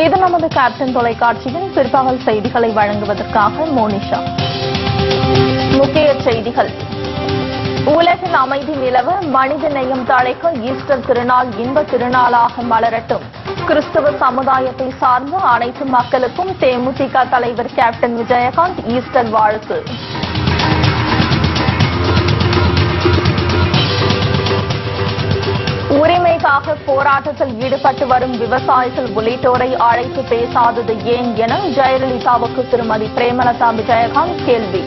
இது நமது கேப்டன் தொலைக்காட்சியின் பிற்பகல் செய்திகளை வழங்குவதற்காக மோனிஷா. முக்கிய செய்திகள். உலகில் அமைதி நிலவ மனித நேயம் தழைக்க ஈஸ்டர் திருநாள் இன்ப திருநாளாக மலரட்டும். கிறிஸ்தவ சமுதாயத்தை சார்ந்த அனைத்து மக்களுக்கும் தேமுதிக தலைவர் கேப்டன் விஜயகாந்த் ஈஸ்டர் வாழ்த்து. உரிமைக்காக போராட்டத்தில் ஈடுபட்டு வரும் விவசாயிகள் உள்ளிட்டோரை அழைத்து பேசாதது ஏன் என ஜெயலலிதாவுக்கு திருமதி பிரேமலதா விஜயகாந்த் கேள்வி.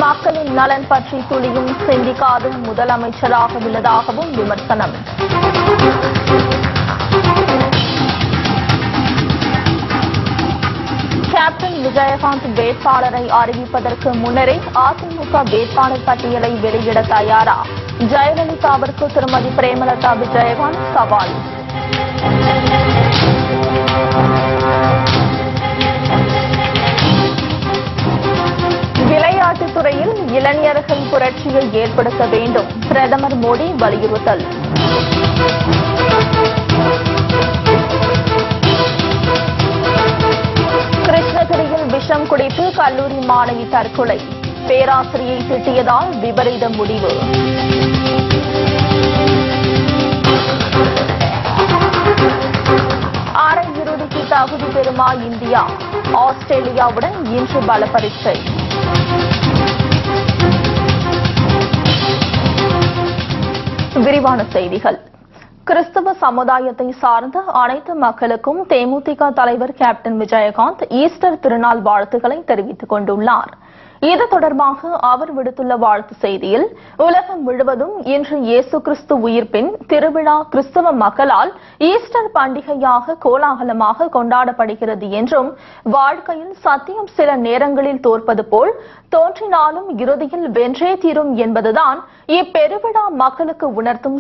மக்களின் நலன் பற்றி துளியும் சிந்திக்காத முதலமைச்சராக உள்ளதாகவும் விமர்சனம். கேப்டன் விஜயகாந்த் வேட்பாளரை அறிவிப்பதற்கு முன்னரே அதிமுக வேட்பாளர் பட்டியலை வெளியிட தயாரா? ஜெயலலிதாவிற்கு திருமதி பிரேமலதா விஜயகாந்த் சவால். விளையாட்டுத் துறையில் இளைஞர்கள் புரட்சியை ஏற்படுத்த வேண்டும். பிரதமர் மோடி வலியுறுத்தல். கிருஷ்ணகிரியில் விஷம் குடித்து கல்லூரி மாணவி தற்கொலை. பேராசிரியை திட்டியதால் விபரீத முடிவு. அரையிறுதிக்கு தகுதி பெறுமா இந்தியா? ஆஸ்திரேலியாவுடன் இன்று பல பரீட்சை. விரிவான செய்திகள். கிறிஸ்தவ சமுதாயத்தை சார்ந்த அனைத்து மக்களுக்கும் தேமுதிக தலைவர் கேப்டன் விஜயகாந்த் ஈஸ்டர் திருநாள் வாழ்த்துக்களை தெரிவித்துக் கொண்டுள்ளார். இது தொடர்பாக அவர் விடுத்துள்ள வாழ்த்து செய்தியில், உலகம் முழுவதும் இன்று இயேசு கிறிஸ்து உயிர்ப்பின் திருவிழா கிறிஸ்தவ மக்களால் ஈஸ்டர் பண்டிகையாக கோலாகலமாக கொண்டாடப்படுகிறது என்றும், வாழ்க்கையில் சத்தியம் சில நேரங்களில் தோற்பது போல் தோன்றினாலும் இறுதியில் வென்றே தீரும் என்பதுதான் இப்பெருவிழா மக்களுக்கு உணர்த்தும்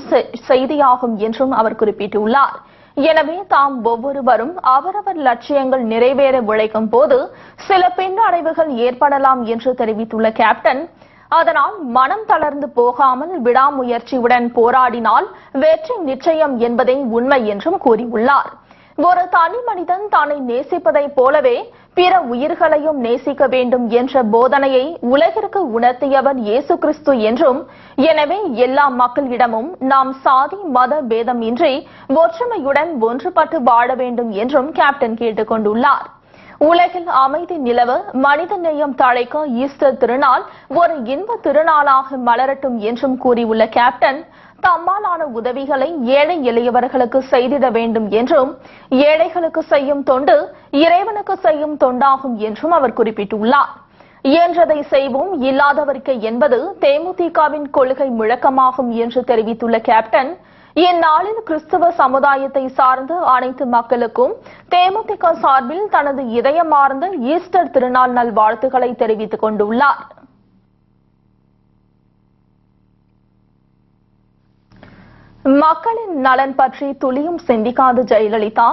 செய்தியாகும் என்றும் அவர் குறிப்பிட்டுள்ளார். எனவே தாம் ஒவ்வொருவரும் அவரவர் லட்சியங்கள் நிறைவேற உழைக்கும் போது சில பின்னடைவுகள் ஏற்படலாம் என்று தெரிவித்துள்ள கேப்டன், அதனால் மனம் தளர்ந்து போகாமல் விடாமுயற்சியுடன் போராடினால் வெற்றி நிச்சயம் என்பதே உண்மை என்றும் கூறியுள்ளார். ஒரு தனி மனிதன் தன்னை நேசிப்பதைப் போலவே பிற உயிர்களையும் நேசிக்க வேண்டும் என்ற போதனையை உலகிற்கு உணர்த்தியவர் இயேசு கிறிஸ்து என்றும், எனவே எல்லா மக்களிடமும் நாம் சாதி மத பேதம் இன்றி ஒற்றுமையுடன் ஒன்றுபட்டு வாழ வேண்டும் என்றும் கேப்டன் கேட்டுக் கொண்டுள்ளார். உலகில் அமைதி நிலவ மனித நேயம் தழைக்க ஈஸ்டர் திருநாள் ஒரு இன்ப திருநாளாக மலரட்டும் என்றும் கூறியுள்ள கேப்டன், தம்மாலான உதவிகளை ஏழை எளியவர்களுக்கு செய்திட வேண்டும் என்றும், ஏழைகளுக்கு செய்யும் தொண்டு இறைவனுக்கு செய்யும் தொண்டாகும் என்றும் அவர் குறிப்பிட்டுள்ளார். இயன்றதை செய்வோம், இல்லாதவர்க்கு என்பது தேமுதிகவின் கொள்கை முழக்கமாகும் என்று தெரிவித்துள்ள கேப்டன், இந்நாளில் கிறிஸ்தவ சமுதாயத்தை சார்ந்த அனைத்து மக்களுக்கும் தேமுதிக சார்பில் தனது இதயமார்ந்த ஈஸ்டர் திருநாள் நல்வாழ்த்துக்களை தெரிவித்துக் கொண்டுள்ளார். மக்களின் நலன் பற்றி துளியும் சிந்திக்காத ஜெயலலிதா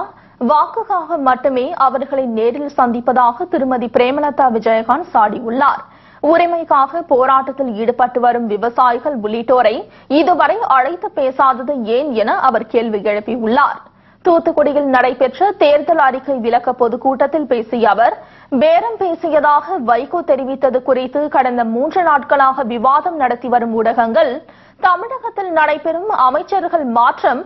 வாக்குக்காக மட்டுமே அவர்களை நேரில் சந்திப்பதாக திருமதி பிரேமலதா விஜயகாந்த் சாடியுள்ளார். உரிமைக்காக போராட்டத்தில் ஈடுபட்டு வரும் விவசாயிகள் உள்ளிட்டோரை இதுவரை அழைத்து பேசாதது ஏன் என அவர் கேள்வி எழுப்பியுள்ளார். தூத்துக்குடியில் நடைபெற்ற தேர்தல் அறிக்கை விளக்க பொதுக்கூட்டத்தில் பேசிய அவர், பேரம் பேசியதாக வைகோ தெரிவித்தது குறித்து கடந்த 3 நாட்களாக விவாதம் நடத்தி வரும் ஊடகங்கள், தமிழகத்தில் நடைபெறும் அமைச்சர்கள் மாற்றம்,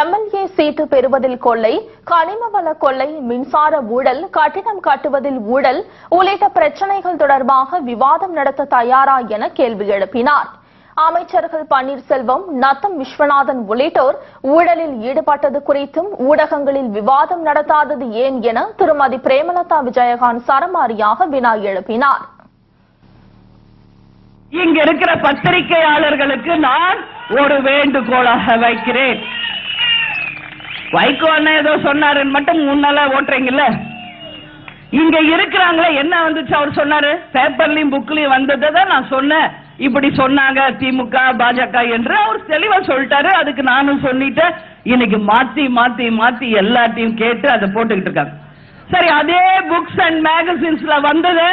எம்எல்ஏ சீட்டு பெறுவதில் கொள்ளை, கனிம வள கொள்ளை, மின்சார ஊழல், கட்டிடம் கட்டுவதில் ஊழல் உள்ளிட்ட பிரச்சினைகள் தொடர்பாக விவாதம் நடத்த தயாரா என கேள்வி எழுப்பினார். அமைச்சர்கள் பன்னீர்செல்வம், நத்தம் விஸ்வநாதன் உள்ளிட்டோர் ஊழலில் ஈடுபட்டது குறித்தும் ஊடகங்களில் விவாதம் நடத்தாதது ஏன் என திருமதி பிரேமலதா விஜயகாந்த் சரமாரியாக வினா எழுப்பினார். இங்க இருக்கிற பத்திரிகையாளர்களுக்கு நான் ஒரு வேண்டுகோளாக வைக்கிறேன். வைகோ அண்ணன் ஏதோ சொன்னாருன்னு மட்டும் முன்னால ஓட்டுறீங்கல்ல, இங்க இருக்கிறாங்களே என்ன வந்துச்சு அவர் சொன்னாரு, பேப்பர்லயும் புக்லயும் வந்ததை நான் சொன்னேன், இப்படி சொன்னாங்க திமுக பாஜக என்று அவர் தெளிவா சொல்லிட்டாரு. அதுக்கு நானும் சொல்லிட்டேன். இன்னைக்கு மாத்தி மாத்தி மாத்தி எல்லாத்தையும் கேட்டு அதை போட்டுக்கிட்டு இருக்காங்க. சரி, அதே புக்ஸ் அண்ட் மேகசின்ஸ்ல வந்தது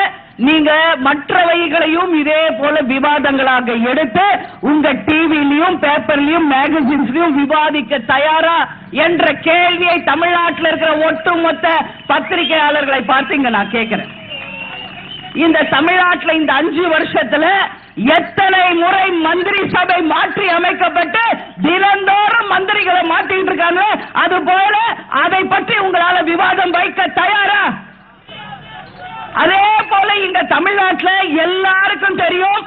நீங்க மற்றவைகளையும் இதே போல விவாதங்களாக எடுத்து உங்க டிவிலையும் பேப்பர்லயும் மேகசின்ஸ்லயும் விவாதிக்க தயாரா என்ற கேள்வியை தமிழ்நாட்டில் இருக்கிற ஒட்டுமொத்த பத்திரிகையாளர்களை பார்த்தீங்க. நான் கேட்கிறேன், இந்த தமிழ்நாட்டில் இந்த 5 வருஷத்துல எத்தனை முறை மந்திரி சபை மாற்றி அமைக்கப்பட்டு தினந்தோறும் மந்திரிகளை மாற்றிட்டு இருக்காங்க. அது போல அதை பற்றி உங்களால விவாதம் வைக்க தயாரா? அதே போல இந்த தமிழ்நாட்டில் எல்லாருக்கும் தெரியும்,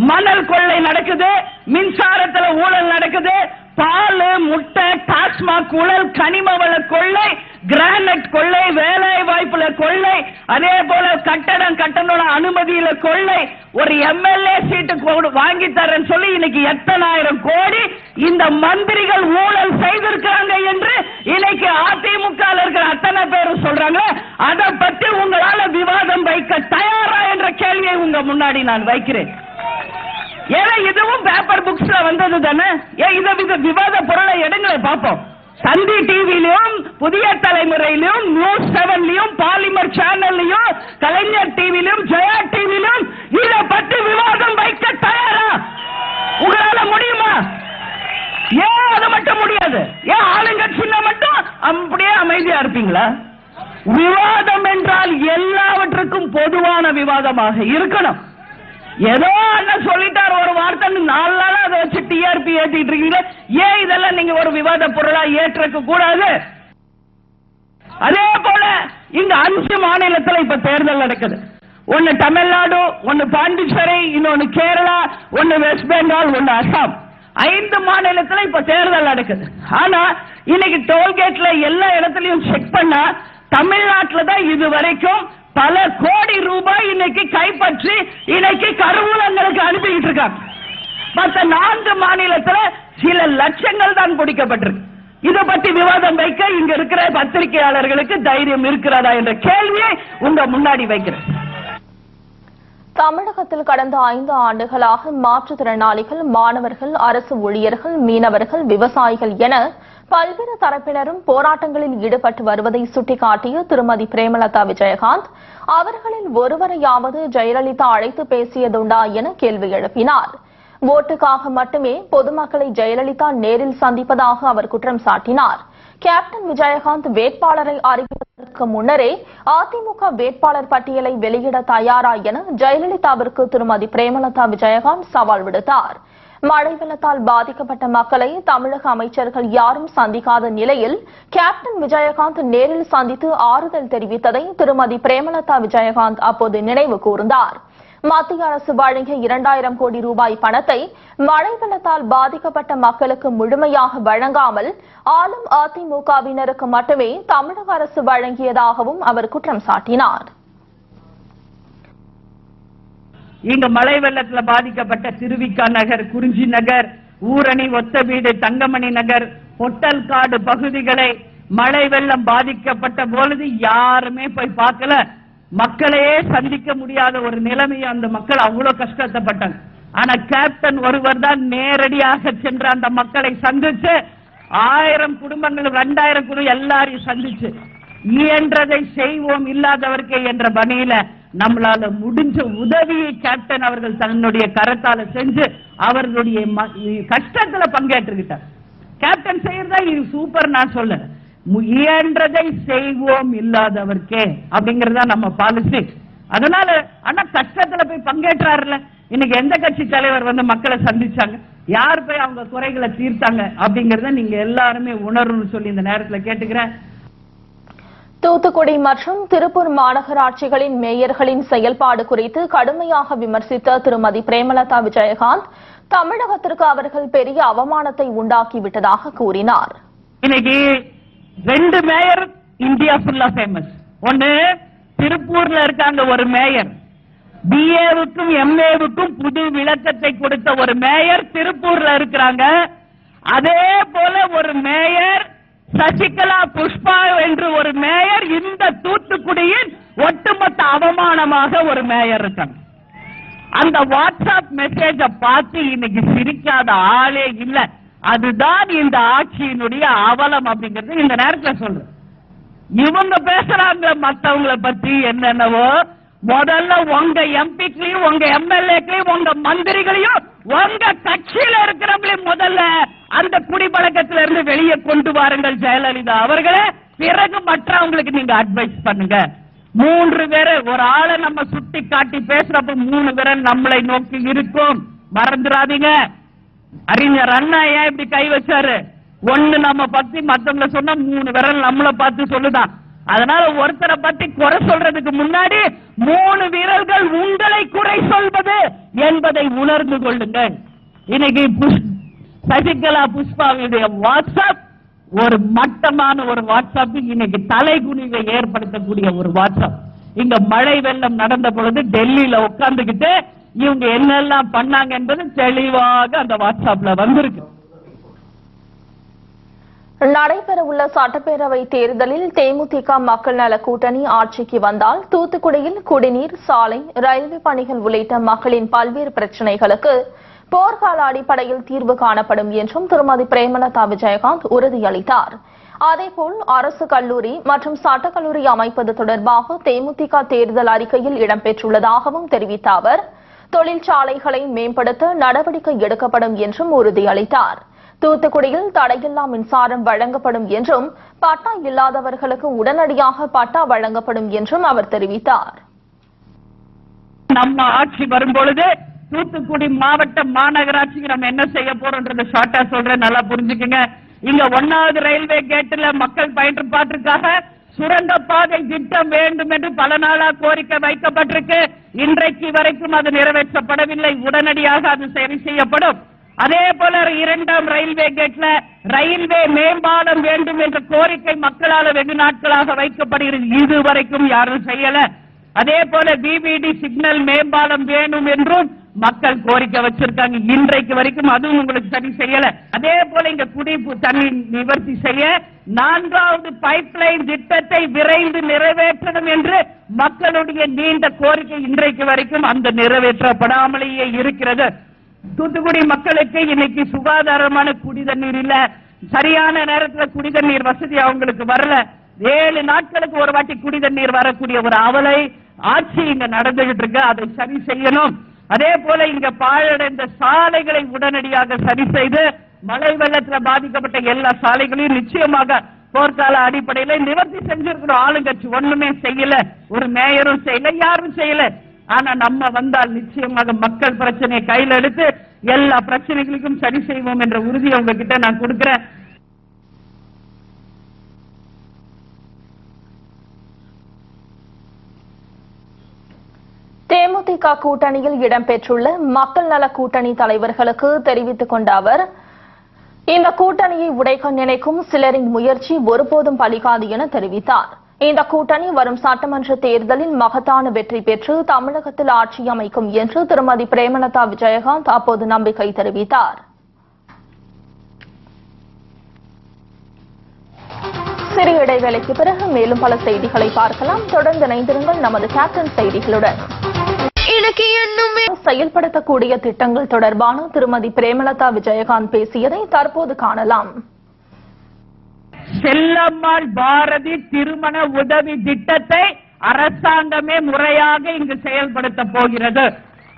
மணல் கொள்ளை நடக்குது, மின்சாரத்துல ஊழல் நடக்குது, பால் முட்டை டாஸ்மாக் ஊழல், கனிம வள கொள்ளை, கிரானைட் கொள்ளை, வேலை வாய்ப்புல கொள்ளை, அதே போல கட்டண அனுமதியில கொள்ளை, ஒரு எம்எல்ஏ சீட்டு வாங்கி தரேன்னு சொல்லி இன்னைக்கு எத்தனை ஆயிரம் கோடி இந்த மந்திரிகள் ஊழல் செய்திருக்கிறாங்க என்று இன்னைக்கு அதிமுக இருக்கிற அத்தனை பேரும் சொல்றாங்க. அதை பற்றி உங்களால விவாதம் வைக்க தயாரா என்ற கேள்வியை உங்க முன்னாடி நான் வைக்கிறேன். ஏன்னா இதுவும் பேப்பர் புக்ஸ்ல வந்தது தானே. இதை விவாத பொருளை எடுங்க பார்ப்போம். சந்தி டிவிலையும் புதிய தலைமுறையிலும் நியூஸ் 7லயும் பாலிமர் சேனல்லையும் கலைஞர் டிவிலையும் ஜெயா டிவிலையும் இதை பற்றி விவாதம் வைக்க தயாரா? உங்களால முடியுமா? ஏன் அது மட்டும் முடியாது? ஏன் ஆளுங்கட்சியில மட்டும் அப்படியே அமைதியா இருப்பீங்களா? விவாதம் என்றால் எல்லாவற்றுக்கும் பொதுவான விவாதமாக இருக்கணும். ஏதோ அண்ணன் சொல்லிட்டார் ஒரு வார்த்தை, 4 நாளா அதை வச்சு டிஆர்பி ஏத்திட்டு இருக்கீங்க. ஏன் இதெல்லாம் நீங்க ஒரு விவாத பொருளா ஏற்க கூடாது? அதே போல இங்க 5 மாநிலத்தில் இப்ப தேர்தல் நடக்குது. ஒன்னு தமிழ்நாடு, ஒன்னு பாண்டிச்சேரி, இன்னொன்னு கேரளா, ஒன்னு வெஸ்ட் பெங்கால், ஒன்னு அசாம். 5 மாநிலத்தில் இப்ப தேர்தல் நடக்குது. ஆனா இன்னைக்கு டோல்கேட்ல எல்லா இடத்துலயும் செக் பண்ணா தமிழ்நாட்டில் தான் இது வரைக்கும் பல கோடி ரூபாய் இன்னைக்கு கைப்பற்றி இன்னைக்கு கருவூலங்களுக்கு அனுப்பிட்டு இருக்காங்க. மற்ற 4 மாநிலத்தில் சில லட்சங்கள் தான் பிடிக்கப்பட்டிருக்கு. இதை பற்றி விவாதம் வைக்க இங்க இருக்கிற பத்திரிகையாளர்களுக்கு தைரியம் இருக்கிறதா என்ற கேள்வியை உங்க முன்னாடி வைக்கிறேன். தமிழகத்தில் கடந்த 5 ஆண்டுகளாக மாற்றுத்திறனாளிகள், மாணவர்கள், அரசு ஊழியர்கள், மீனவர்கள், விவசாயிகள் என பல்வேறு தரப்பினரும் போராட்டங்களில் ஈடுபட்டு வருவதை சுட்டிக்காட்டிய திருமதி பிரேமலதா விஜயகாந்த் அவர்களில் ஒருவரையாவது ஜெயலலிதா அழைத்து பேசியதுண்டா என கேள்வி எழுப்பினார். ஓட்டுக்காக மட்டுமே பொதுமக்களை ஜெயலலிதா நேரில் சந்திப்பதாக அவர் குற்றம் சாட்டினார். கேப்டன் விஜயகாந்த் வேட்பாளரை அறிவிப்பதற்கு முன்னரே அதிமுக வேட்பாளர் பட்டியலை வெளியிட தயாரா என ஜெயலலிதாவிற்கு திருமதி பிரேமலதா விஜயகாந்த் சவால் விடுத்தார். மழை வெள்ளத்தால் பாதிக்கப்பட்ட மக்களை தமிழக அமைச்சர்கள் யாரும் சந்திக்காத நிலையில் கேப்டன் விஜயகாந்த் நேரில் சந்தித்து ஆறுதல் தெரிவித்ததை திருமதி பிரேமலதா விஜயகாந்த் அப்போது நினைவு கூர்ந்தார். மத்திய அரசு வழங்கிய 2000 கோடி ரூபாய் பணத்தை மழை வெள்ளத்தால் பாதிக்கப்பட்ட மக்களுக்கு முழுமையாக வழங்காமல் ஆளும் அதிமுகவினருக்கு மட்டுமே தமிழக அரசு வழங்கியதாகவும் அவர் குற்றம் சாட்டினார். இங்க மழை வெள்ளத்துல பாதிக்கப்பட்ட திருவிக்கா நகர், குறிஞ்சி நகர், ஊரணி, ஒத்தவீடு, தங்கமணி நகர், பொட்டல்காடு பகுதிகளை மழை வெள்ளம் பாதிக்கப்பட்ட பொழுது யாருமே போய் பார்க்கல. மக்களையே சந்திக்க முடியாத ஒரு நிலைமையை அந்த மக்கள் அவ்வளவு கஷ்டப்பட்டாங்க. ஆனா கேப்டன் ஒருவர் தான் நேரடியாக சென்று அந்த மக்களை சந்திச்சு 1000 குடும்பங்கள் 2000 குடும்பம் எல்லாரையும் சந்திச்சு இயன்றதை செய்வோம் இல்லாதவர்க்கே என்ற பணியில நம்மளால முடிஞ்ச உதவியை கேப்டன் அவர்கள் தன்னுடைய கரத்தால செஞ்சு அவர்களுடைய கஷ்டத்துல பங்கேற்றுக்கிட்டார். கேப்டன் செய்யறதா இது சூப்பர் நான் சொல்ல, இயன்றதை செய்வோம் இல்லாதவர்க்கே அப்படிங்கறதா நம்ம பாலிசி. அதனால ஆனா கஷ்டத்துல போய் பங்கேற்றாருல. இன்னைக்கு எந்த கட்சி தலைவர் வந்து மக்களை சந்திச்சாங்க, யார் போய் அவங்க குறைகளை தீர்த்தாங்க அப்படிங்கறத நீங்க எல்லாருமே உணர்வுன்னு சொல்லி இந்த நேரத்துல கேட்டுக்கிறேன். தூத்துக்குடி மற்றும் திருப்பூர் மாநகராட்சிகளின் மேயர்களின் செயல்பாடு குறித்து கடுமையாக விமர்சித்த திருமதி பிரேமலதா விஜயகாந்த் தமிழகத்திற்கு அவர்கள் பெரிய அவமானத்தை உண்டாக்கிவிட்டதாக கூறினார். இன்னைக்கு 2 மேயர் இந்தியா ஃபுல்லா ஃபேமஸ். ஒன்னு திருப்பூர்ல இருக்காங்க ஒரு மேயர், பிஏவுக்கும் எம்ஏவுக்கும் புது விளக்கத்தை கொடுத்த ஒரு மேயர் திருப்பூர்ல இருக்கிறாங்க. அதே போல ஒரு மேயர் சசிகலா புஷ்பா என்று ஒரு மேயர் இந்த தூத்துக்குடியின் ஒட்டுமொத்த அவமானமாக ஒரு மேயர் இருக்காங்க. அந்த வாட்ஸ்அப் மெசேஜ பார்த்து இன்னைக்கு சிரிக்காத ஆளே இல்ல. அதுதான் இந்த ஆட்சியினுடைய அவலம் அப்படிங்கிறது இந்த நேரத்தில் சொல்றேன். இவங்க பேசுறாங்க மத்தவங்களை பத்தி என்னென்னவோ. முதல்ல உங்க எம்பிக்களையும் உங்க எம்எல்ஏக்களையும் உங்க மந்திரிகளையும் உங்க கட்சியில இருக்கிறவங்களையும் முதல்ல அந்த குடிப்பழக்கத்தில இருந்து வெளியே கொண்டு வாருங்கள் ஜெயலலிதா அவர்களே. பிறகு மற்றவங்களுக்கு நீங்க அட்வைஸ் பண்ணுங்க. 3 பேரை ஒரு ஆளை நம்ம சுட்டி காட்டி பேசுறப்ப 3 பேரை நம்மளை நோக்கி இருக்கும், மறந்துடாதீங்க. அறிஞர் அண்ணா ஏன் இப்படி கை வச்சாரு? ஒண்ணு நம்ம பத்தி மத்தவங்களை சொன்னா 3 விரல் நம்மளை பார்த்து சொல்லுதான். அதனால ஒருத்தரை பத்தி குறை சொல்றதுக்கு முன்னாடி 3 விரல்கள் உங்களை குறை சொல்வது என்பதை உணர்ந்து கொள்ளுங்கள். இன்னைக்கு சசிகலா புஷ்பாவுடைய வாட்ஸ்அப் ஒரு மட்டமான ஒரு வாட்ஸ்அப், இன்னைக்கு தலைகுனிவை ஏற்படுத்தக்கூடிய ஒரு வாட்ஸ்அப். இங்க மழை வெள்ளம் நடந்த பொழுது டெல்லியில உட்கார்ந்துகிட்டு இவங்க என்னெல்லாம் பண்ணாங்க என்பது தெளிவாக அந்த வாட்ஸ்அப்ல வந்திருக்கு. நடைபெறவுள்ள சட்டப்பேரவை தேர்தலில் தேமுதிக மக்கள் நல கூட்டணி ஆட்சிக்கு வந்தால் தூத்துக்குடியில் குடிநீர், சாலை, ரயில்வே பணிகள் உள்ளிட்ட மக்களின் பல்வேறு பிரச்சினைகளுக்கு போர்க்கால அடிப்படையில் தீர்வு காணப்படும் என்றும் திருமதி பிரேமலதா விஜயகாந்த் உறுதியளித்தார். அதேபோல் அரசு கல்லூரி மற்றும் சட்டக்கல்லூரி அமைப்பது தொடர்பாக தேமுதிக தேர்தல் அறிக்கையில் இடம்பெற்றுள்ளதாகவும் தெரிவித்த அவர், தொழிற்சாலைகளை மேம்படுத்த நடவடிக்கை எடுக்கப்படும் என்றும் உறுதியளித்தார். தூத்துக்குடியில் தடையில்லா மின்சாரம் வழங்கப்படும் என்றும் பட்டா இல்லாதவர்களுக்கு உடனடியாக பட்டா வழங்கப்படும் என்றும் அவர் தெரிவித்தார். நம்ம ஆட்சி வரும்பொழுது தூத்துக்குடி மாவட்ட மாநகராட்சிக்கு நம்ம என்ன செய்ய போறோம்ன்றத ஷார்ட்டா சொல்றேன், நல்லா புரிஞ்சுக்குங்க. இங்க 1வது ரயில்வே கேட்ல மக்கள் பயன்பாட்டிற்காக சுரங்கப்பாதை திட்டம் வேண்டும் என்று பல நாளா கோரிக்கை வைக்கப்பட்டிருக்கு. இன்றைக்கு வரைக்கும் அது நிறைவேற்றப்படவில்லை. உடனடியாக அது சரி செய்யப்படும். அதே போல 2ஆம் ரயில்வே கேட்ல ரயில்வே மேம்பாலம் வேண்டும் என்ற கோரிக்கை மக்களால் வெகு நாட்களாக வைக்கப்படுகிறது. இதுவரைக்கும் யாரும் செய்யல. அதே போல பிபிடி சிக்னல் மேம்பாலம் வேணும் என்றும் மக்கள் கோரிக்கை வச்சிருக்காங்க. இன்றைக்கு வரைக்கும் அதுவும் உங்களுக்கு சரி செய்யல. அதே போல இங்க குடிப்பு தண்ணி நிவர்த்தி செய்ய 4வது பைப்லைன் திட்டத்தை விரைந்து நிறைவேற்றணும் என்று மக்களுடைய நீண்ட கோரிக்கை இன்றைக்கு வரைக்கும் அந்த நிறைவேற்றப்படாமலேயே இருக்கிறது. தூத்துக்குடி மக்களுக்கு இன்னைக்கு சுகாதாரமான குடி தண்ணீர் இல்ல. சரியான நேரத்தில் குடி தண்ணீர் வசதி அவங்களுக்கு வரல. 7 நாட்களுக்கு ஒரு வாட்டி குடி தண்ணீர் வரக்கூடிய ஒரு அவலை ஆட்சி இங்க நடந்துகிட்டு இருக்கு. அதை சரி செய்யணும். அதே போல இங்க பாழடைந்த சாலைகளை உடனடியாக சரி செய்து மழை வெள்ளத்தில் பாதிக்கப்பட்ட எல்லா சாலைகளையும் நிச்சயமாக போர்க்கால அடிப்படையில் நிவர்த்தி செஞ்சிருக்கிறோம். ஆளுங்கட்சி ஒண்ணுமே செய்யல, ஒரு மேயரும் செய்யல, யாரும் செய்யல. ஆனா நம்ம வந்தால் நிச்சயமாக மக்கள் பிரச்சனையை கையில் எடுத்து எல்லா பிரச்சனைகளுக்கும் சரி செய்வோம் என்ற உறுதியை உங்ககிட்ட நான் கொடுக்கிறேன். தேமுதிக கூட்டணியில் இடம்பெற்றுள்ள மக்கள் நல கூட்டணி தலைவர்களுக்கு தெரிவித்துக் கொண்ட அவர், இந்த கூட்டணியை உடைக்க நினைக்கும் சிலரின் முயற்சி ஒருபோதும் பலிக்காது என தெரிவித்தார். இந்த கூட்டணி வரும் சட்டமன்ற தேர்தலில் மகத்தான வெற்றி பெற்று தமிழகத்தில் ஆட்சி அமைக்கும் என்று திருமதி பிரேமலதா விஜயகாந்த் அப்போது நம்பிக்கை தெரிவித்தார். சிறிய இடைவேளைக்கு பிறகு மேலும் பல செய்திகளை பார்க்கலாம். தொடர்ந்து இணைந்திருங்கள் நமது கேப்டன் செய்திகளுடன். செயல்படுத்தக்கூடிய திட்டங்கள் தொடர்பான திருமதி பிரேமலதா விஜயகாந்த் பேசியதை தற்போது காணலாம். செல்லம்மாள் பாரதி திருமண உதவி திட்டத்தை அரசாங்கமே முறையாக இங்கு செயல்படுத்த போகிறது.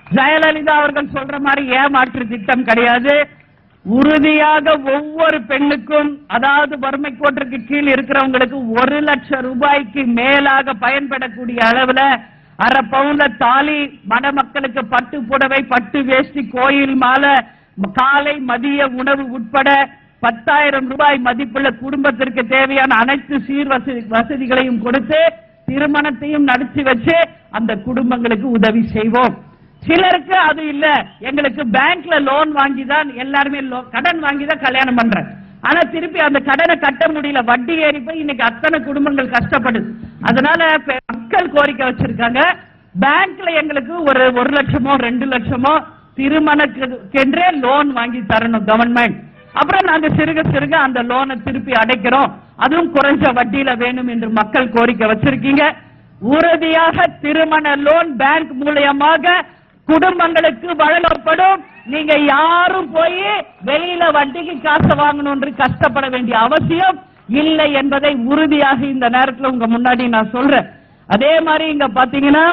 ஜெயலலிதா அவர்கள் சொல்ற மாதிரி ஏமாற்று திட்டம் கிடையாது. உறுதியாக ஒவ்வொரு பெண்ணுக்கும், அதாவது வறுமை கோட்டிற்கு கீழ் இருக்கிறவங்களுக்கு 1 லட்சம் ரூபாய்க்கு மேலாக பயன்படக்கூடிய அளவுல அரை பவுன்ல தாலி, மணமக்களுக்கு பட்டு புடவை, பட்டு வேஷ்டி, கோயில் மாலை, காலை மதிய உணவு உட்பட 10,000 ரூபாய் மதிப்புள்ள குடும்பத்திற்கு தேவையான அனைத்து சீர் வசதிகளையும் கொடுத்து திருமணத்தையும் நடத்தி வச்சு அந்த குடும்பங்களுக்கு உதவி செய்வோம். சிலருக்கு அது இல்ல, எங்களுக்கு பேங்க்ல லோன் வாங்கிதான் எல்லாருமே கடன் வாங்கிதான் கல்யாணம் பண்றேன். ஆனா திருப்பி அந்த கடனை கட்ட முடியல, வட்டி ஏறி போய் இன்னைக்கு அத்தனை குடும்பங்கள் கஷ்டப்படுது. அதனால மக்கள் கோரிக்கை வச்சிருக்காங்க, பேங்க்ல எங்களுக்கு ஒரு 1 லட்சமோ 2 லட்சமோ திருமணக்கென்றே லோன் வாங்கி தரணும் கவர்மெண்ட். அப்புறம் நாங்க சிறுக சிறுக அந்த லோனை திருப்பி அடைக்கிறோம், அதுவும் குறைஞ்ச வட்டியில வேணும் என்று மக்கள் கோரிக்கை வச்சிருக்கீங்க. உறுதியாக திருமண லோன் பேங்க் மூலமாக குடும்பங்களுக்கு வழங்கப்படும். நீங்க யாரும் போய் வெளியில வட்டிக்கு காசு வாங்கணும் கஷ்டப்பட வேண்டிய அவசியம் இல்லை என்பதை உறுதியாக இந்த நேரத்தில் உங்க முன்னாடி நான் சொல்றேன். அதே மாதிரி இங்க பாத்தீங்கன்னா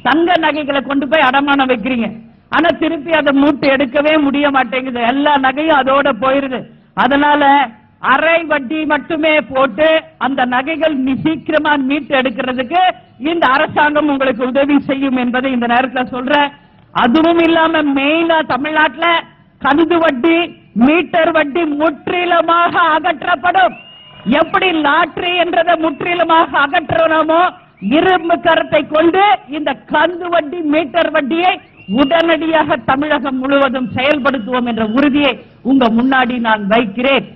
தங்க நகைகளை கொண்டு போய் அடமானம் வைக்கிறீங்க, ஆனா திருப்பி அதை மூட்டு எடுக்கவே முடிய மாட்டேங்குது. எல்லா நகையும் அதோட போயிருது. அதனால அரை வட்டி மட்டுமே போட்டு அந்த நகைகள் சீக்கிரமா மீட்டு எடுக்கிறதுக்கு இந்த அரசாங்கம் உங்களுக்கு உதவி செய்யும் என்பதை இந்த நேரத்தில் சொல்றேன். அதுவும் இல்லாம மெயினா தமிழ்நாட்டில் கந்து வட்டி, மீட்டர் வட்டி முற்றிலுமாக அகற்றப்படும். எப்படி லாட்டரி என்றதை முற்றிலுமாக அகற்றணுமோ இரும்பு கரத்தை கொண்டு இந்த கந்து வட்டி, மீட்டர் வட்டியை உடனடியாக தமிழகம் முழுவதும் செயல்படுத்துவோம் என்ற உறுதியை உங்க முன்னாடி நான் வைக்கிறேன்.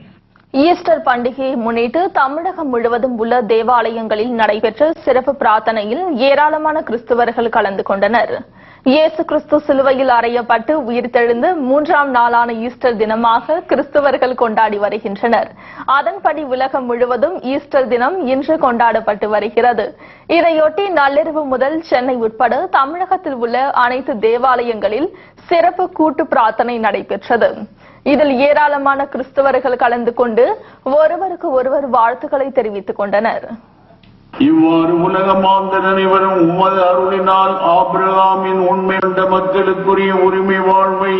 ஈஸ்டர் பண்டிகையை முன்னிட்டு தமிழகம் முழுவதும் உள்ள தேவாலயங்களில் நடைபெற்ற சிறப்பு பிரார்த்தனையில் ஏராளமான கிறிஸ்தவர்கள் கலந்து கொண்டனர். இயேசு கிறிஸ்து சிலுவையில் அறையப்பட்டு உயிர்த்தெழுந்து 3ஆம் நாளான ஈஸ்டர் தினமாக கிறிஸ்தவர்கள் கொண்டாடி வருகின்றனர். அதன்படி உலகம் முழுவதும் ஈஸ்டர் தினம் இன்று கொண்டாடப்பட்டு வருகிறது. இதையொட்டி நள்ளிரவு முதல் சென்னை உட்பட தமிழகத்தில் உள்ள அனைத்து தேவாலயங்களில் சிறப்பு கூட்டு பிரார்த்தனை நடைபெற்றது. இதில் ஏராளமான கிறிஸ்தவர்கள் கலந்து கொண்டு ஒருவருக்கு ஒருவர் வாழ்த்துக்களை தெரிவித்துக் கொண்டனர். இவ்வாறு உலக மாந்தர் அனைவரும் உமது அருளினால் ஆபிரகாமின் உண்மை கொண்ட மக்களுக்குரிய உரிமை வாழ்வை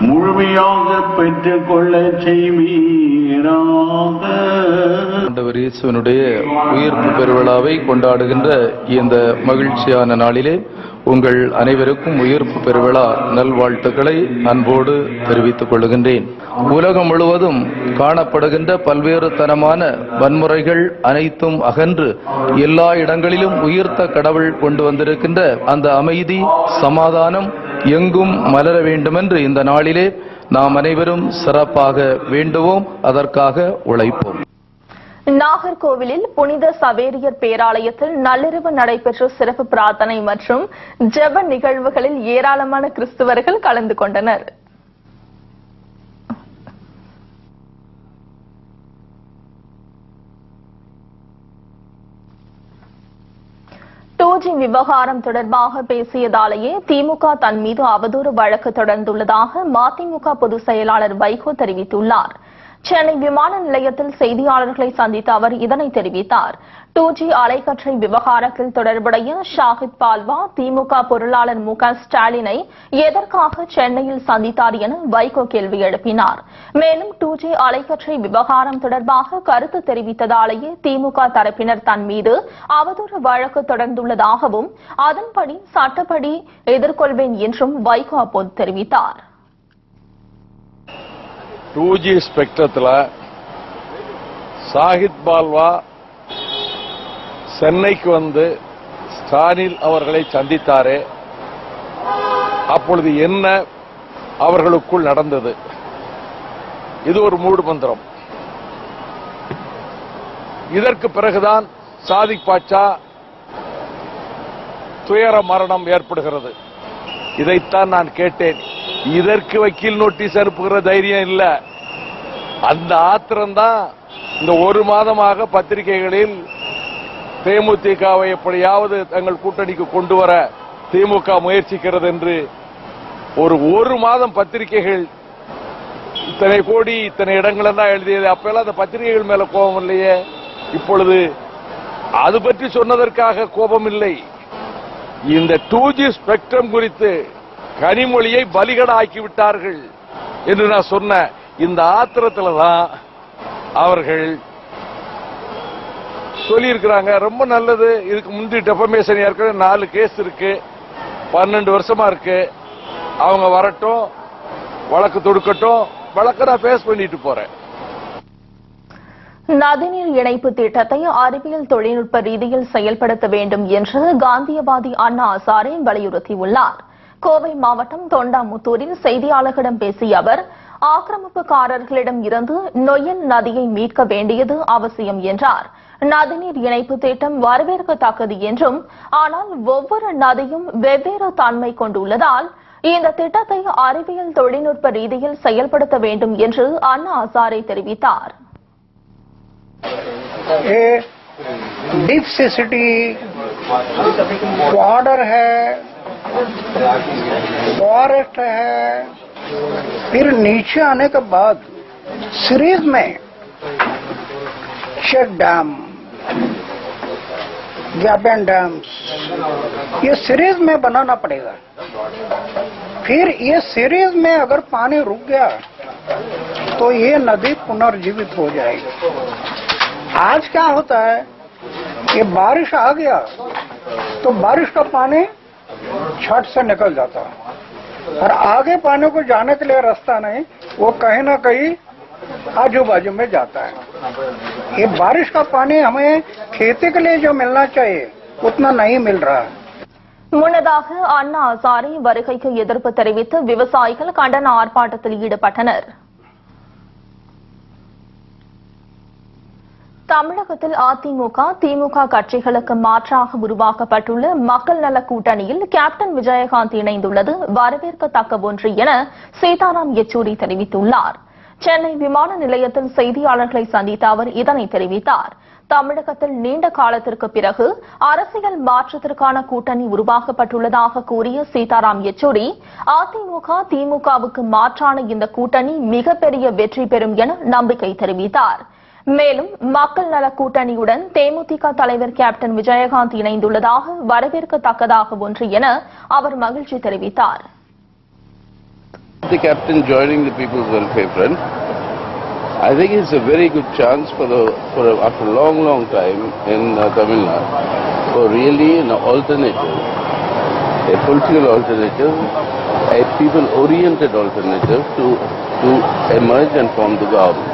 முழுமையாக பெற்றுக் கொள்ள செய்வீராக. ஆண்டவர் இயேசுவினுடைய உயிர்ப்பு பெருவிழாவை கொண்டாடுகின்ற இந்த மகிழ்ச்சியான நாளிலே உங்கள் அனைவருக்கும் உயிர்ப்பு பெருவிழா நல்வாழ்த்துக்களை அன்போடு தெரிவித்துக் கொள்கின்றேன். உலகம் முழுவதும் காணப்படுகின்ற பல்வேறு தரமான வன்முறைகள் அனைத்தும் அகன்று எல்லா இடங்களிலும் உயிர்த்த கடவுள் கொண்டு வந்திருக்கின்ற அந்த அமைதி, சமாதானம் எங்கும் மலர வேண்டுமென்று இந்த நாளிலே நாம் அனைவரும் சிறப்பாக வேண்டுவோம், அதற்காக உழைப்போம். நாகர்கோவிலில் புனித சவேரியர் பேராலயத்தில் நள்ளிரவு நடைபெற்ற சிறப்பு பிரார்த்தனை மற்றும் ஜெப நிகழ்வுகளில் ஏராளமான கிறிஸ்தவர்கள் கலந்து கொண்டனர். விவகாரம் தொடர்பாக பேசியதாலேயே திமுக தன் மீது அவதூறு வழக்கு தொடர்ந்துள்ளதாக மதிமுக பொதுச் செயலாளர் வைகோ தெரிவித்துள்ளார். சென்னை விமான நிலையத்தில் செய்தியாளர்களை சந்தித்த அவர் இதனை தெரிவித்தார். 2G அலைக்கற்றை விவகாரத்தில் தொடர்புடைய ஷாஹித் பால்வா திமுக பொருளாளர் மு க ஸ்டாலினை எதற்காக சென்னையில் சந்தித்தார் என வைகோ கேள்வி எழுப்பினார். மேலும் 2G அலைக்கற்றை விவகாரம் தொடர்பாக கருத்து தெரிவித்ததாலேயே திமுக தரப்பினர் தன் மீது அவதூறு வழக்கு தொடர்ந்துள்ளதாகவும் அதன்படி சட்டப்படி எதிர்கொள்வேன் என்றும் வைகோ அப்போது தெரிவித்தார். 2G ஸ்பெக்ட்ரத்தில் ஷாஹித் பால்வா சென்னைக்கு வந்து ஸ்டாலின் அவர்களை சந்தித்தாரே, அப்பொழுது என்ன அவர்களுக்குள் நடந்தது? இது ஒரு மூடு மந்திரம். இதற்கு பிறகுதான் சாதிக் பாட்சா துயர மரணம் ஏற்படுகிறது. இதைத்தான் நான் கேட்டேன். இதற்கு வக்கீல் நோட்டீஸ் அனுப்புகிற தைரியம் இல்ல. அந்த ஆத்திரம்தான் இந்த ஒரு மாதமாக பத்திரிகைகளில் தேமுதிகவை எப்படியாவது தங்கள் கூட்டணிக்கு கொண்டு வர திமுக முயற்சிக்கிறது என்று ஒரு மாதம் பத்திரிகைகள் இத்தனை கோடி இத்தனை இடங்கள் தான் எழுதியது. அப்பெல்லாம் அந்த பத்திரிகைகள் மேல கோபம் இல்லையே. இப்பொழுது அது பற்றி சொன்னதற்காக கோபம் இல்லை. இந்த 2G ஸ்பெக்ட்ரம் குறித்து கனிமொழியை பலிகடா ஆக்கிவிட்டார்கள் என்று நான் சொன்ன இந்த ஆத்திரத்தில் தான் அவர்கள் சொல்லியிருக்கிறாங்க. ரொம்ப நல்லது. இதுக்கு முந்தி டெஃபமேஷன் ஏற்கனவே 4 கேஸ் இருக்கு, 12 வருஷமா இருக்கு. அவங்க வரட்டும், வழக்கு தொடுக்கட்டும், வழக்க நான் பேஸ் பண்ணிட்டு போறேன். நதிநீர் இணைப்பு திட்டத்தை அறிவியல் தொழில்நுட்ப ரீதியில் செயல்படுத்த வேண்டும் என்று காந்தியவாதி அண்ணா ஹசாரே வலியுறுத்தியுள்ளார். கோவை மாவட்டம் தொண்டாமுத்தூரில் செய்தியாளர்களிடம் பேசிய அவர், ஆக்கிரமிப்புக்காரர்களிடம் இருந்து நொய்யல் நதியை மீட்க வேண்டியது அவசியம் என்றார். நதிநீர் இணைப்பு திட்டம் வரவேற்கத்தக்கது என்றும், ஆனால் ஒவ்வொரு நதியும் வெவ்வேறு தன்மை கொண்டுள்ளதால் இந்த திட்டத்தை அறிவியல் தொழில்நுட்ப ரீதியில் செயல்படுத்த வேண்டும் என்று அண்ணா ஹசாரே தெரிவித்தார். डीप सी सिटी, बॉर्डर है, फॉरेस्ट है, फिर नीचे आने के बाद सीरीज में चेक डैम, गैबन डैम्स, ये सीरीज में बनाना पड़ेगा। फिर ये सीरीज में अगर पानी रुक गया तो ये नदी पुनर्जीवित हो जाएगी। आज क्या होता है, ये बारिश आ गया तो बारिश का पानी छत से निकल जाता है और आगे पानी को जाने के लिए रास्ता नहीं, वो कहीं ना कहीं आजू बाजू में जाता है। ये बारिश का पानी हमें खेती के लिए जो मिलना चाहिए उतना नहीं मिल रहा है। முன்னதாக அண்ணா ஹசாரே வருகைக்கு எதிர்ப்பு தெரிவித்து விவசாயிகள் கண்டன ஆர்ப்பாட்டத்தில் ஈடுபட்டனர். தமிழகத்தில் அதிமுக, திமுக கட்சிகளுக்கு மாற்றாக உருவாக்கப்பட்டுள்ள மக்கள் நல கூட்டணியில் கேப்டன் விஜயகாந்த் இணைந்துள்ளது வரவேற்கத்தக்க ஒன்று என சீதாராம் யெச்சூரி தெரிவித்துள்ளார். சென்னை விமான நிலையத்தில் செய்தியாளர்களை சந்தித்த அவர் இதனை தெரிவித்தார். தமிழகத்தில் நீண்ட காலத்திற்கு பிறகு அரசியல் மாற்றத்திற்கான கூட்டணி உருவாக்கப்பட்டுள்ளதாக கூறிய சீதாராம் யெச்சூரி, அதிமுக, திமுகவுக்கு மாற்றான இந்த கூட்டணி மிகப்பெரிய வெற்றி பெறும் என நம்பிக்கை தெரிவித்தார். மேலும் மக்கள் நல கூட்டணியுடன் தேமுதிக தலைவர் கேப்டன் விஜயகாந்த் இணைந்துள்ளதாக வரவேற்கத்தக்கதாக ஒன்று என அவர் மகிழ்ச்சி தெரிவித்தார். The captain joining the People's Welfare Front, I think it's a very good chance after a long time in Tamil Nadu for really an alternative, a political alternative, a people-oriented alternative to emerge and form the government.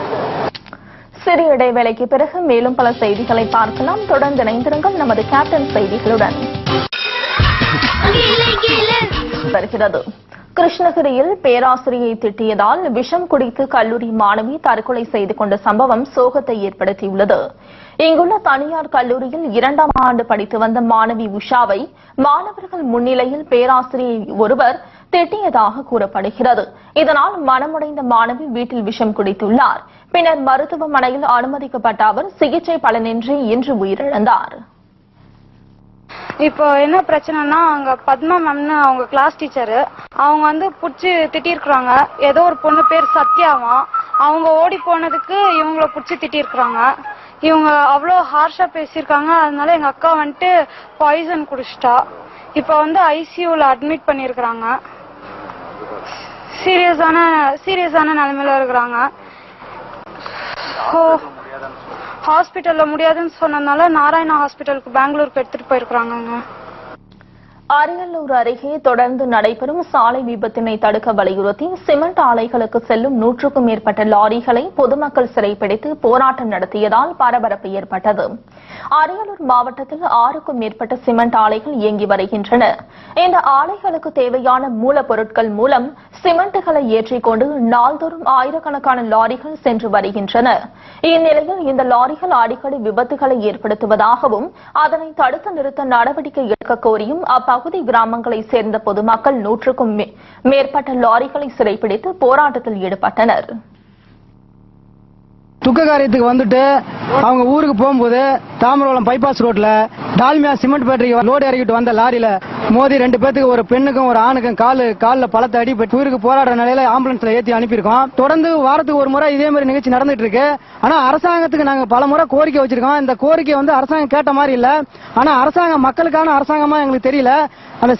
சிறிய இடைவேளைக்கு பிறகு மேலும் பல செய்திகளை பார்க்கலாம். தொடர்ந்து இணைந்திருங்கள் நமது கேப்டன் செய்திகளுடன். வருகிறது. கிருஷ்ணகிரியில் பேராசிரியை திட்டியதால் விஷம் குடித்து கல்லூரி மாணவி தற்கொலை செய்து கொண்ட சம்பவம் சோகத்தை ஏற்படுத்தியுள்ளது. இங்குள்ள தனியார் கல்லூரியில் 2ஆம் ஆண்டு படித்து வந்த மாணவி உஷாவை மாணவர்கள் முன்னிலையில் பேராசிரியை ஒருவர் திட்டியதாக கூறப்படுகிறது. இதனால் மனமுடைந்த மாணவி வீட்டில் விஷம் குடித்துள்ளார். பின்னர் மருத்துவமனையில் அனுமதிக்கப்பட்ட அவர் சிகிச்சை பலனின்றி இன்று உயிரிழந்தார். இப்போ என்ன பிரச்சனைனா, அங்க பத்மா மேம்னு அவங்க கிளாஸ் டீச்சரு, அவங்க வந்து புடிச்சு திட்டிருக்காங்க. ஏதோ ஒரு பொண்ணு பேர் சத்யாவா, அவங்க ஓடி போனதுக்கு இவங்கள புடிச்சு திட்டிருக்காங்க. இவங்க அவ்வளோ ஹார்ஷா பேசியிருக்காங்க. அதனால எங்க அக்கா வந்துட்டு பாய்சன் குடிச்சிட்டா. இப்போ வந்து ஐசியூல அட்மிட் பண்ணிருக்காங்க. சீரியஸான நிலைமையில இருக்கிறாங்க. ஹாஸ்பிட்டல்ல முடியாதுன்னு சொன்னதுனால நாராயணா ஹாஸ்பிட்டலுக்கு பெங்களூருக்கு எடுத்துட்டு போயிருக்காங்க. அரியலூர் அருகே தொடர்ந்து நடைபெறும் சாலை விபத்தினை தடுக்க வலியுறுத்தி சிமெண்ட் ஆலைகளுக்கு செல்லும் 100க்கும் மேற்பட்ட லாரிகளை பொதுமக்கள் சிறைப்பிடித்து போராட்டம் நடத்தியதால் பரபரப்பு ஏற்பட்டது. அரியலூர் மாவட்டத்தில் 6க்கும் மேற்பட்ட சிமெண்ட் ஆலைகள் இயங்கி வருகின்றன. இந்த ஆலைகளுக்கு தேவையான மூலப்பொருட்கள் மூலம் சிமெண்ட்களை ஏற்றிக்கொண்டு நாள்தோறும் ஆயிரக்கணக்கான லாரிகள் சென்று வருகின்றன. இந்நிலையில் இந்த லாரிகள் அடிக்கடி விபத்துகளை ஏற்படுத்துவதாகவும் அதனை தடுத்து நிறுத்த நடவடிக்கை எடுக்க கோரியும் அப்பகுதி கிராமங்களைச் சேர்ந்த பொதுமக்கள் 100க்கும் மேற்பட்ட லாரிகளை சிறைப்பிடித்து போராட்டத்தில் ஈடுபட்டனர். துக்க காரியத்துக்கு வந்துட்டு அவங்க ஊருக்கு போகும்போது தாமிரவளம் பைபாஸ் ரோட்ல டால்மியா சிமெண்ட் ஃபேக்டரிக்கு லோடு இறக்கிட்டு வந்த லாரியில மோதி 2 பேத்துக்கு, ஒரு பெண்ணுக்கும் ஒரு ஆணுக்கும் காலில் பலத்தை அடிபட்டு ஊருக்கு போராடுற நிலையில ஆம்புலன்ஸ்ல ஏற்றி அனுப்பியிருக்கோம். தொடர்ந்து வாரத்துக்கு ஒரு முறை இதே மாதிரி நிகழ்ச்சி நடந்துட்டு இருக்கு. ஆனா அரசாங்கத்துக்கு நாங்க பல முறை கோரிக்கை வச்சிருக்கோம். இந்த கோரிக்கை வந்து அரசாங்கம் கேட்ட மாதிரி இல்ல. ஆனா அரசாங்கம் மக்களுக்கான அரசாங்கமா எங்களுக்கு தெரியல. அந்த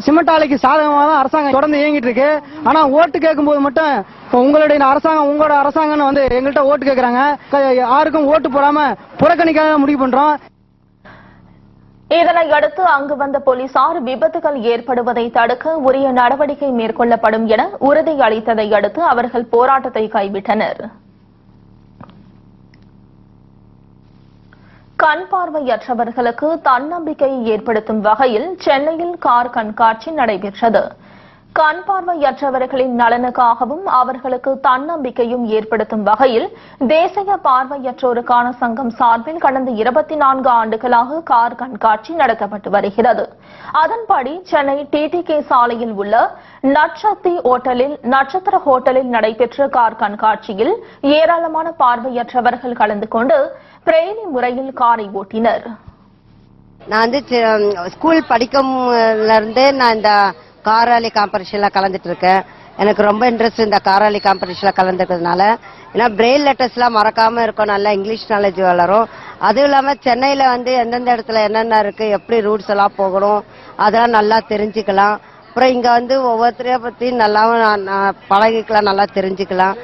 சிமெண்ட் ஆலைக்கு சாதகமாக தான் அரசாங்கம் தொடர்ந்து இயங்கிட்டு இருக்கு. ஆனா ஓட்டு கேட்கும் போது மட்டும் உங்களுடைய அரசாங்கம், உங்களோட அரசாங்கம்னு வந்து எங்கள்கிட்ட ஓட்டு கேட்கறாங்க. யாருக்கும் ஓட்டு போடாம புறக்கணிக்காக முடிவு பண்றோம். இதனை அடுத்து அங்கு வந்த போலீசார் விபத்துகள் ஏற்படுவதை தடுக்க உரிய நடவடிக்கை மேற்கொள்ளப்படும் என உறுதி அளித்ததை அடுத்து அவர்கள் போராட்டத்தை கைவிட்டனர். கண் பார்வையற்றவர்களுக்கு தன்னம்பிக்கையை ஏற்படுத்தும் வகையில் சென்னையில் கார் கண்காட்சி நடைபெற்றது. கண் பார்வையற்றவர்களின் நலனுக்காகவும் அவர்களுக்கு தன்னம்பிக்கையும் ஏற்படுத்தும் வகையில் தேசிய பார்வையற்றோருக்கான சங்கம் சார்பில் கடந்த 24 ஆண்டுகளாக கார் கண்காட்சி நடத்தப்பட்டு வருகிறது. அதன்படி சென்னை டிடிகே சாலையில் உள்ள நட்சத்திர ஹோட்டலில் நடைபெற்ற கார் கண்காட்சியில் ஏராளமான பார்வையற்றவர்கள் கலந்து கொண்டு பிரெய்லி முறையில் காரை ஓட்டினர். நான் வந்து ஸ்கூல் படிக்கும்ல இருந்து நான் இந்த காராலி காம்படிஷன்ல கலந்துட்டு இருக்கேன். எனக்கு ரொம்ப இன்ட்ரெஸ்ட் இந்த காராலி காம்படிஷன்ல கலந்துக்கிறதுனால. ஏன்னா பிரெயில் லெட்டர்ஸ்லாம் மறக்காம இருக்கும், நல்லா இங்கிலீஷ் நாலேஜ் வளரும். அதுவும் இல்லாம சென்னையில வந்து எந்தெந்த இடத்துல என்னென்ன இருக்கு, எப்படி ரூட்ஸ் எல்லாம் போகணும், அதெல்லாம் நல்லா தெரிஞ்சுக்கலாம். அப்புறம் இங்க வந்து ஒவ்வொருத்தரைய பத்தி நல்லாவும் பழகிக்கலாம், நல்லா தெரிஞ்சுக்கலாம்.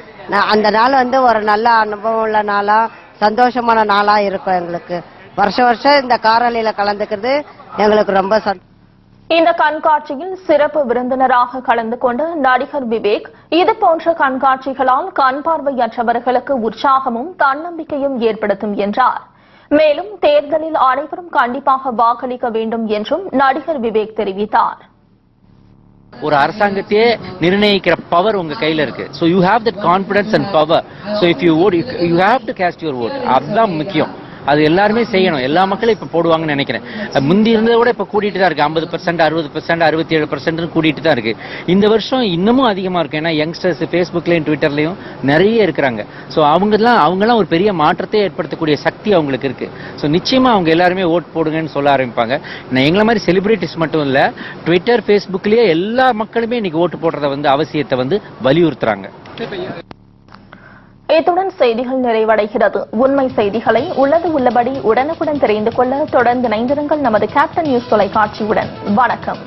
அந்த நாள் வந்து ஒரு நல்ல அனுபவம் உள்ள நாளா, சந்தோஷமான நாளா இருக்கும் எங்களுக்கு. வருஷம் இந்த காராலியில கலந்துக்கிறது எங்களுக்கு ரொம்ப இந்த கண்காட்சியில் சிறப்பு விருந்தினராக கலந்து கொண்ட நடிகர் விவேக் இதுபோன்ற கண்காட்சிகளால் கண் பார்வையற்றவர்களுக்கு உற்சாகமும் தன்னம்பிக்கையும் ஏற்படுத்தும் என்றார். மேலும் தேர்தலில் அனைவரும் கண்டிப்பாக வாக்களிக்க வேண்டும் என்றும் நடிகர் விவேக் தெரிவித்தார். ஒரு அரசாங்கத்தையே நிர்ணயிக்கிற பவர் உங்க கையில இருக்கு. So you have that confidence and power. So if you vote, you have to cast your vote. அதுதான் முக்கியம். அது எல்லாருமே செய்யணும். எல்லா மக்களும் இப்ப போடுவாங்கன்னு நினைக்கிறேன். முந்தி இருந்ததை விட இப்ப கூட்டிட்டு தான் இருக்கு. 50%, 60%, 67% கூட்டிட்டு தான் இருக்கு. இந்த வருஷம் இன்னமும் அதிகமா இருக்கு. ஏன்னா யங்ஸ்டர்ஸ் ஃபேஸ்புக்லயும் ட்விட்டர்லயும் நிறைய இருக்கிறாங்க. ஸோ அவங்கெல்லாம் ஒரு பெரிய மாற்றத்தை ஏற்படுத்தக்கூடிய சக்தி அவங்களுக்கு இருக்கு. ஸோ நிச்சயமா அவங்க எல்லாருமே ஓட் போடுங்கன்னு சொல்ல ஆரம்பிப்பாங்க. எங்களை மாதிரி செலிபிரிட்டிஸ் மட்டும் இல்ல, ட்விட்டர் ஃபேஸ்புக்லயே எல்லா மக்களுமே இன்னைக்கு ஓட்டு போடுறத வந்து அவசியத்தை வந்து வலியுறுத்துறாங்க. இத்துடன் செய்திகள் நிறைவடைகிறது. உண்மை செய்திகளை உள்ளபடி உடனுக்குடன் தெரிந்து கொள்ள தொடர்ந்து இணைந்திருங்கள் நமது கேப்டன் நியூஸ் தொலைக்காட்சியுடன். வணக்கம்.